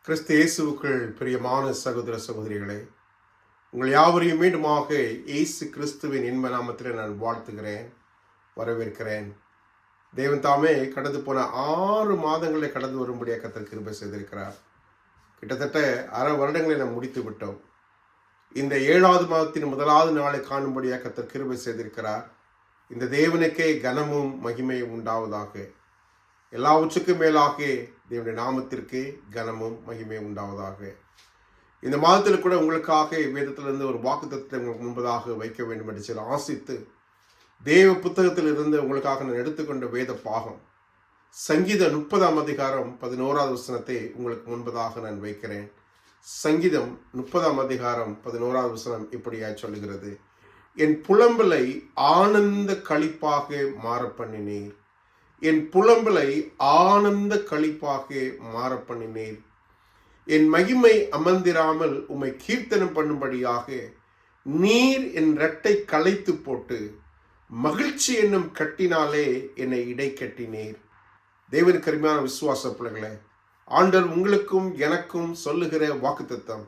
கிறிஸ்து இயேசுவுக்குள் பிரியமான சகோதர சகோதரிகளே, உங்கள் யாவரையும் மீண்டுமாக இயேசு கிறிஸ்துவின் இன்ப நாமத்தில் நான் வாழ்த்துகிறேன், வரவேற்கிறேன். தேவன் தாமே கடந்து போன 6 மாதங்களை கடந்து வரும்படியாக கர்த்தர் கிருபை செய்திருக்கிறார். கிட்டத்தட்ட அரை வருடங்களை நாம் முடித்து விட்டோம். இந்த 7வது மாதத்தின் 1வது நாளை காணும்படியாக கர்த்தர் கிருபை செய்திருக்கிறார். இந்த தேவனுக்கே கனமும் மகிமையும் உண்டாவதாக. எல்லாவற்றுக்கும் மேலாக தேவனுடைய நாமத்திற்கு கனமும் மகிமை உண்டாவதாக. இந்த மாதத்தில் கூட உங்களுக்காக வேதத்திலிருந்து ஒரு வாக்குத்தத்தத்தை உங்களுக்கு முன்பதாக வைக்க வேண்டும் என்று சொல்லி ஆசித்து தேவ புத்தகத்தில் இருந்து உங்களுக்காக நான் எடுத்துக்கொண்ட வேத பாகம் சங்கீதம் 30ஆம் அதிகாரம் 11வது வசனத்தை உங்களுக்கு முன்பதாக நான் வைக்கிறேன். சங்கீதம் 30ஆம் அதிகாரம் 11வது வசனம் இப்படியாய் சொல்லுகிறது: என் புலம்பலை ஆனந்த களிப்பாக மாற பண்ணினீர். என் புலம்பலை ஆனந்த களிப்பாக மாற பண்ணினீர். என் மகிமை அமர்ந்திராமல் உம்மை கீர்த்தனம் பண்ணும்படியாக நீர் என் இரட்டை களைத்து போட்டு மகிழ்ச்சி என்னும் கட்டினாலே என்னை இடை கட்டினீர். தேவனுக்கு அருமையான விசுவாச பிள்ளைகளே, ஆண்டவர் உங்களுக்கும் எனக்கும் சொல்லுகிற வாக்குத்தத்தம்,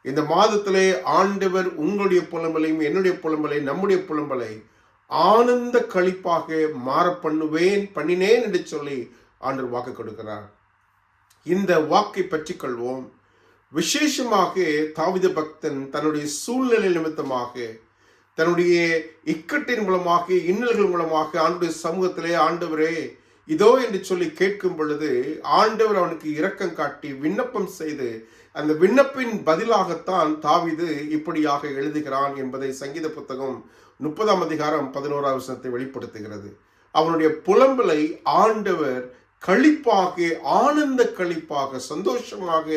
இந்த மாதத்திலே ஆண்டவர் உங்களுடைய புலம்பலையும் என்னுடைய புலம்பலை நம்முடைய புலம்பலை ஆனந்த களிப்பாக மாற பண்ணினேன் என்று சொல்லி ஆண்டவர் வாக்கு கொடுக்கிறார். இந்த வாக்கை பற்றி கொள்வோம். விசேஷமாக தாவீது பக்தன் தன்னுடைய சூழ்நிலை நிமித்தமாக, தன்னுடைய இக்கட்டின் மூலமாக, இன்னல்கள் மூலமாக ஆண்டவருடைய சமூகத்திலே ஆண்டவரே இதோ என்று சொல்லி கேட்கும் பொழுது ஆண்டவர் அவனுக்கு இரக்கம் காட்டி விண்ணப்பம் செய்து அந்த விண்ணப்பின் பதிலாகத்தான் தாவீது இப்படியாக எழுதுகிறான் என்பதை சங்கீத புத்தகம் 30ஆம் அதிகாரம் 11வது வசனத்தை வெளிப்படுத்துகிறது. அவனுடைய புலம்பலை ஆண்டவர் களிப்பாக, ஆனந்த களிப்பாக, சந்தோஷமாக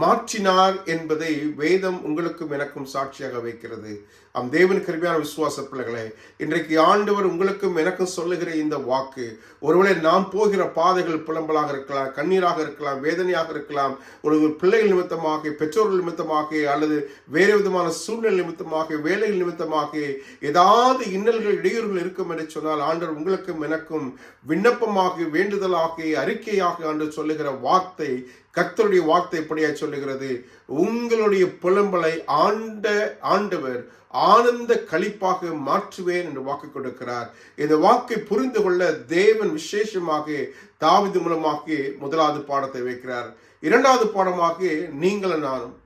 மாற்றினார் என்பதை வேதம் உங்களுக்கும் எனக்கும் சாட்சியாக வைக்கிறது. தேவன் கிருபையான விசுவாச பிள்ளைகளே, இன்றைக்கு ஆண்டவர் உங்களுக்கும் எனக்கும் சொல்லுகிற இந்த வாக்கு, ஒருவேளை நாம் போகிற பாதைகள் புலம்பலாக இருக்கலாம், கண்ணீராக இருக்கலாம், வேதனையாக இருக்கலாம், ஒரு பிள்ளைகள் நிமித்தமாக, பெற்றோர்கள் நிமித்தமாக, அல்லது வேறு விதமான சூழ்நிலை நிமித்தமாக, வேலைகள் நிமித்தமாக ஏதாவது இன்னல்கள் இடையூறுகள் இருக்கும் என்று சொன்னால் ஆண்டவர் உங்களுக்கும் எனக்கும் விண்ணப்பமாக, வேண்டுதலாக, அறிக்கையாக ஆண்டவர் சொல்லுகிற வார்த்தை, கர்த்தருடைய வார்த்தை எப்படியா சொல்லுகிறது: உங்களுடைய புலம்பலை ஆண்டவர் ஆனந்த களிப்பாக மாற்றுவேன் என்று வாக்கு கொடுக்கிறார். இந்த வாக்கை புரிந்து கொள்ள தேவன் விசேஷமாக தாவீது மூலமாக 1வது பாடத்தை வைக்கிறார். 2வது பாடமாக நீங்களும் நானும்.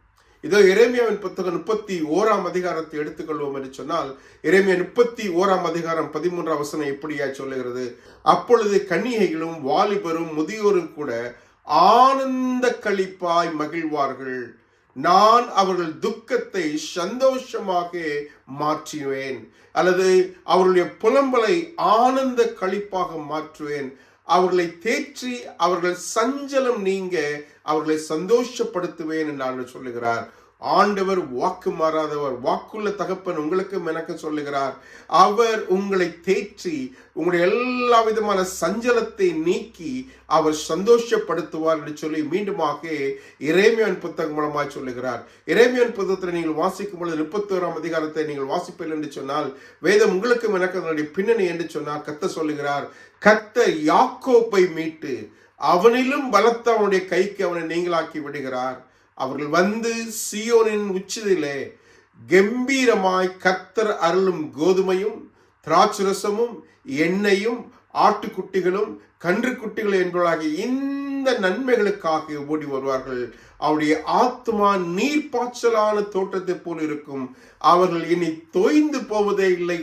இதோ எரேமியாவின் புத்தகம் 31ஆம் அதிகாரத்தை எடுத்துக்கொள்வோம் என்று சொன்னால், எரேமியா 31ஆம் அதிகாரம் 13ஆம் வசனம் இப்படியா சொல்லுகிறது: அப்பொழுது கன்னிகைகளும் வாலிபரும் முதியோரும் கூட ஆனந்த களிப்பாய் மகிழ்வார்கள். நான் அவர்கள் துக்கத்தை சந்தோஷமாக மாற்றுவேன், அல்லது அவர்களுடைய புலம்பலை ஆனந்த களிப்பாக மாற்றுவேன். அவர்களை தேற்றி அவர்கள் சஞ்சலம் நீங்க அவர்களை சந்தோஷப்படுத்துவேன் என்று ஆண்டவர் சொல்லுகிறார். ஆண்டவர் வாக்கு மாறாதவர், வாக்குள்ள தகப்பன் உங்களுக்கும் எனக்கு சொல்லுகிறார். அவர் உங்களை தேற்றி உங்களுடைய எல்லா விதமான சஞ்சலத்தை நீக்கி அவர் சந்தோஷப்படுத்துவார் என்று சொல்லி மீண்டுமாக எரேமியாவின் புத்தகம் மூலமாக சொல்லுகிறார். எரேமியாவின் புத்தகத்தில் நீங்கள் வாசிக்கும் பொழுது 31ஆம் அதிகாரத்தை நீங்கள் வாசிப்பீர்கள் என்று சொன்னால், வேதம் உங்களுக்கும் எனக்கு அதனுடைய பின்னணி என்று சொன்னால் கர்த்தர் சொல்லுகிறார்: கர்த்தர் யாக்கோப்பை மீட்டு அவனிலும் பலத்த அவனுடைய கைக்கு அவனை நீங்களாக்கி விடுகிறார். அவர்கள் வந்து சீயோனின் உச்சிதிலே கம்பீரமாய் கர்த்தர் அருளும் கோதுமையும் திராட்சரசமும் எண்ணெயும் ஆட்டுக்குட்டிகளும் கன்றுக்குட்டிகள் என்பவர்களாகிய இந்த நன்மைகளுக்காக ஓடி வருவார்கள். அவருடைய ஆத்மா நீர்ப்பாய்ச்சலான தோட்டத்தை போல் இருக்கும். அவர்கள் இனி தோய்ந்து போவதே இல்லை.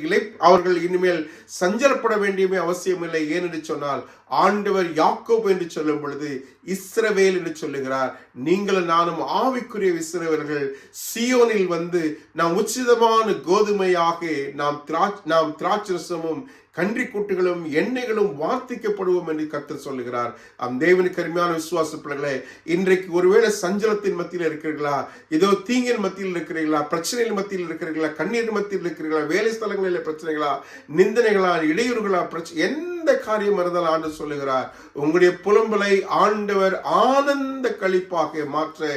அவர்கள் இனிமேல் சஞ்சலப்பட வேண்டியமே அவசியம் இல்லை. ஏனென்று சொன்னால் ஆண்டவர் யாக்கோபு என்று சொல்லும் பொழுது இஸ்ரவேல் என்று சொல்லுகிறார். நீங்களும் நானும் ஆவிக்குரிய இஸ்ரவேலர்கள். சீயோனில் வந்து நாம் உச்சிதமான கோதுமையாக நாம் திராட்சரசமும் கன்றிக்குட்டிகளும் எண்ணெய்களும் வார்த்திக்கப்படுவோம் என்று கர்த்தர் சொல்லுகிறார். தேவனுக்கு அருமையான விசுவாச பிள்ளைகளே, இன்றைக்கு ஒருவேளை சஞ்சலத்தின் மத்தியில் இருக்கிறீர்களா, ஏதோ தீங்கின் மத்தியில் இருக்கிறீர்களா, பிரச்சனைகள் மத்தியில் இருக்கிறீர்களா, கண்ணீர் மத்தியில் இருக்கிறீர்களா, வேலை ஸ்தலங்களில் பிரச்சனைகளா, நிந்தனைகளா, இடையூறுகளா, எந்த எந்த காரியம் இருந்தாலும் ஆண்டு சொல்லுகிறார், உங்களுடைய புலம்பலை ஆண்டவர் ஆனந்த களிப்பாக மாற்ற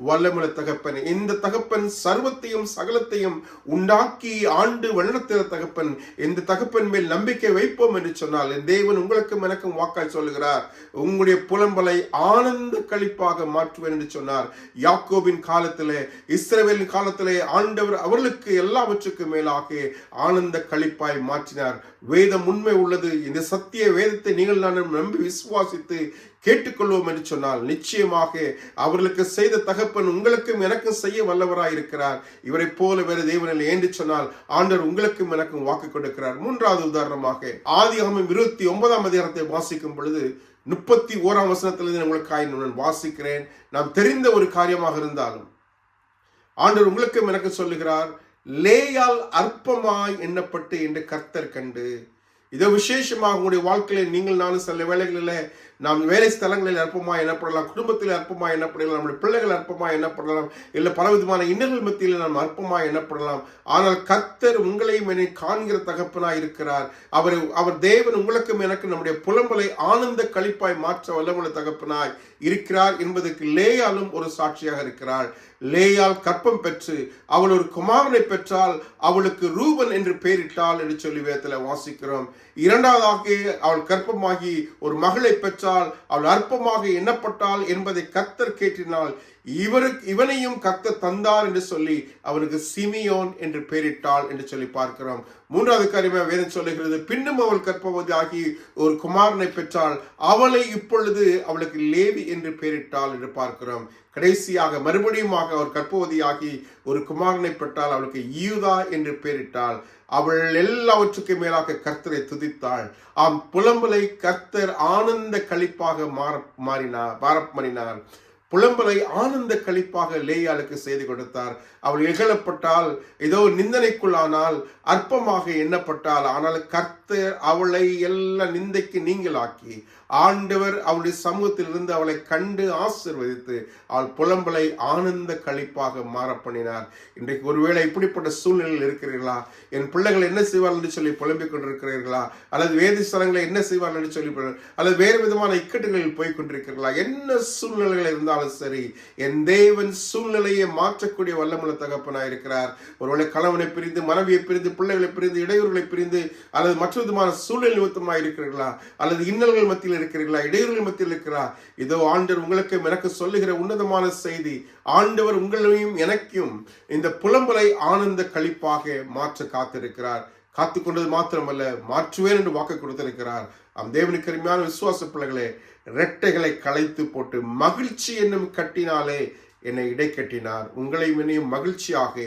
வல்லமுள்ள தகப்பன். இந்த தகப்பன் சர்வத்தையும் சகலத்தையும் உண்டாக்கி ஆண்டு வழிநடத்துகிற தகப்பன். இந்த தகப்பன் மேல் நம்பிக்கை வைப்போம் என்று சொன்னால் என் தேவன் உங்களுக்கும் எனக்கும் வாக்காய் சொல்லுகிறார், உங்களுடைய புலம்பலை ஆனந்த களிப்பாக மாற்றுவேன் என்று சொன்னார். யாக்கோபின் காலத்திலே, இஸ்ரவேலின் காலத்திலே ஆண்டவர் அவர்களுக்கு எல்லாவற்றுக்கும் மேலாக ஆனந்த களிப்பாய் மாற்றினார். வேதம் உண்மை உள்ளது. இந்த சத்திய வேதத்தை நீங்கள் நான் நம்பி விசுவாசித்து கேட்டுக்கொள்வோம் என்று சொன்னால் நிச்சயமாக அவர்களுக்கு செய்த தகப்பன் உங்களுக்கும் எனக்கும் செய்ய வல்லவராய் இருக்கிறார். இவரை போல வேறு தேவனில் என்று சொன்னால் ஆண்டவர் உங்களுக்கும் எனக்கும் வாக்கு கொடுக்கிறார். மூன்றாவது உதாரணமாக ஆதியாகமம் 29ஆம் அதிகாரத்தை வாசிக்கும் பொழுது 31ஆம் வசனத்திலிருந்து உங்களுக்காக நான் வாசிக்கிறேன். நாம் தெரிந்த ஒரு காரியமாக இருந்தாலும் ஆண்டவர் உங்களுக்கும் எனக்கு சொல்லுகிறார், லேயால் அற்பமாய் எண்ணப்பட்டு என்று கர்த்தர் கண்டு. இதோ விசேஷமாக உங்களுடைய வாழ்க்கையில் நீங்கள் நானும் சில வேலைகளில் நாம் வேலை ஸ்தலங்களில் அற்பமாய் எண்ணப்படலாம், குடும்பத்தில் அற்பமாய் எண்ணப்படலாம், நம்முடைய பிள்ளைகள் அற்பமாய் எண்ணப்படலாம், இல்லை பலவிதமான இன்னல்கள் மத்தியில் நாம் அற்பமாய் எண்ணப்படலாம். ஆனால் கர்த்தர் உங்களையும் என்னை காண்கிற தகப்பனாய் இருக்கிறார். அவர் தேவன் உங்களுக்கும் எனக்கு நம்முடைய புலம்பலை ஆனந்த களிப்பாய் மாற்ற வல்லமுள்ள தகப்பனாய் இருக்கிறார் என்பதற்கு லேயாலும் ஒரு சாட்சியாக இருக்கிறாள். லேயால் கற்பம் பெற்று அவள் ஒரு குமாரனை பெற்றால் அவளுக்கு ரூபன் என்று பெயரிட்டாள் என்று சொல்லி வேதத்தில் வாசிக்கிறோம். இரண்டாவதாக அவள் கற்பமாகி ஒரு மகளை பெற்றால் அவள் அற்பமாக எண்ணப்பட்டாள் என்பதை கர்த்தர் கேட்டினால் இவனையும் கர்த்தர் தந்தார் என்று சொல்லி அவனுக்கு சிமியோன் என்று பெயரிட்டாள் என்று சொல்லி பார்க்கிறோம். மூன்றாவது காரியமாக வேதம் சொல்லுகிறது, பின்னும் அவள் கற்பவதி ஆகி ஒரு குமாரனை பெற்றால் அவளை இப்பொழுது அவளுக்கு லேவி என்று பெயரிட்டாள் என்று பார்க்கிறோம். கடைசியாக மறுபடியுமாக அவர் கற்பவதியாகி ஒரு குமாரனை பெற்றால் அவளுக்கு யூதா என்று பெயரிட்டாள். அவள் எல்லாவற்றுக்கும் மேலாக கர்த்தரை துதித்தாள். புலம்பலை கர்த்தர் ஆனந்த களிப்பாக மாறினார். புலம்பலை ஆனந்த களிப்பாக லேயாளுக்கு செய்து கொடுத்தார். அவள் இகழப்பட்டால், ஏதோ நிந்தனைக்குள்ளானால், அற்பமாக எண்ணப்பட்டால், ஆனால் கர்த்தர் அவளை எல்லா நிந்தைக்கு நீங்களாக்கி ஆண்டவர் அவளுடைய சமூகத்தில் இருந்து அவளை கண்டு ஆசீர்வதித்து அவள் புலம்பலை ஆனந்த களிப்பாக மாற பண்ணினார். இன்றைக்கு ஒருவேளை இப்படிப்பட்ட சூழ்நிலையில் இருக்கிறீர்களா? என் பிள்ளைகள் என்ன செய்வார்கள் என்று சொல்லி புலம்பிக் கொண்டிருக்கிறீர்களா? அல்லது வேதி ஸ்தலங்களை என்ன செய்வார்கள் என்று சொல்லி, அல்லது வேறு விதமான இக்கட்டுகளில் போய் கொண்டிருக்கிறீர்களா? என்ன சூழ்நிலைகள் இருந்தாலும் சரி, என் தேவன் சூழ்நிலையை மாற்றக்கூடிய வல்லமுள்ள தகப்பனாய் இருக்கிறார். ஒருவேளை கணவனை பிரிந்து, மனைவியை பிரிந்து, பிள்ளைகளை பிரிந்து, இடையூறுகளை பிரிந்து, அல்லது மற்ற விதமான சூழ்நிலை நிமித்தமாக இருக்கிறீர்களா? அல்லது இன்னல்கள் மத்தியில் இருக்கிறீர்களா? இடையூறுகள் மத்தியில் இருக்கிறா? இதோ ஆண்டவர் உங்களுக்கு எனக்கு சொல்லுகிற உன்னதமான செய்தி, ஆண்டவர் உங்களையும் எனக்கும் இந்த புலம்பலை ஆனந்த களிப்பாக மாற்ற காத்திருக்கிறார். காத்துக்கொண்டது மாத்திரமல்ல, மாற்றுவேன் என்று வாக்கு கொடுத்திருக்கிறார். தேவனுக்கு அருமையான விசுவாச பிள்ளைகளே, இரட்டைகளை களைத்து போட்டு மகிழ்ச்சி என்னும் கட்டினாலே என்னை இடை கட்டினார். உங்களையும் என்னையும் மகிழ்ச்சியாக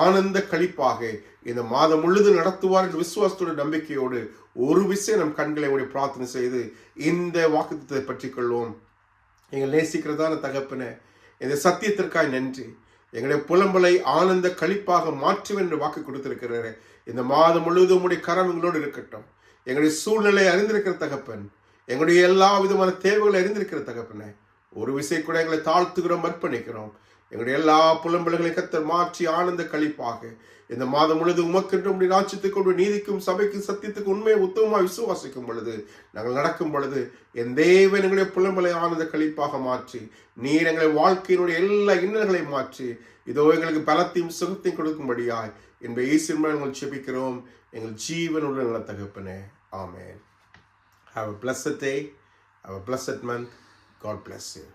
ஆனந்த களிப்பாக இந்த மாதம் முழுது நடத்துவார் என்ற விசுவாசத்தோட நம்பிக்கையோடு ஒரு விஷயம் நம் கண்களை பிரார்த்தனை செய்து இந்த வாக்குத்தத்தை பற்றி கொள்வோம். எங்கள் நேசிக்கிறதான தகப்பனே, இந்த சத்தியத்திற்காய் நன்றி. எங்களுடைய புலம்பலை ஆனந்த களிப்பாக மாற்றுவேன் என்று வாக்கு கொடுத்திருக்கிறார். இந்த மாதம் முழுவதும் உடைய கரம் எங்களோடு இருக்கட்டும். எங்களுடைய சூழ்நிலை அறிந்திருக்கிற தகப்பன், எங்களுடைய எல்லா விதமான தேவைகளை அறிந்திருக்கிற தகப்பனே, ஒரு விஷயம் கூட எங்களை தாழ்த்துகிறோம், அர்ப்பணிக்கிறோம். எங்களுடைய எல்லா புலம்பல்களை கர்த்தர் மாற்றி ஆனந்த களிப்பாக இந்த மாதம் முழுது உமக்கென்று உடைய ராஜ்யத்துக்கு, நீதிக்கும் சபைக்கும் சத்தியத்துக்கு உண்மையை உத்தமமாக விசுவாசிக்கும் பொழுது, நாங்கள் நடக்கும் பொழுது என் தேவன் எங்களுடைய புலம்பலை ஆனந்த களிப்பாக மாற்றி நீர் எங்களை வாழ்க்கையினுடைய எல்லா இன்னல்களை மாற்றி இதோ எங்களுக்கு பலத்தையும் சுகத்தையும் கொடுக்கும்படியாய் என்பதை இயேசுவின் மூலம் நாங்கள் ஜெபிக்கிறோம். எங்கள் ஜீவனுள்ள நல்ல தகப்பனே, ஆமென். Have a blessed day. Have a blessed month. God bless you.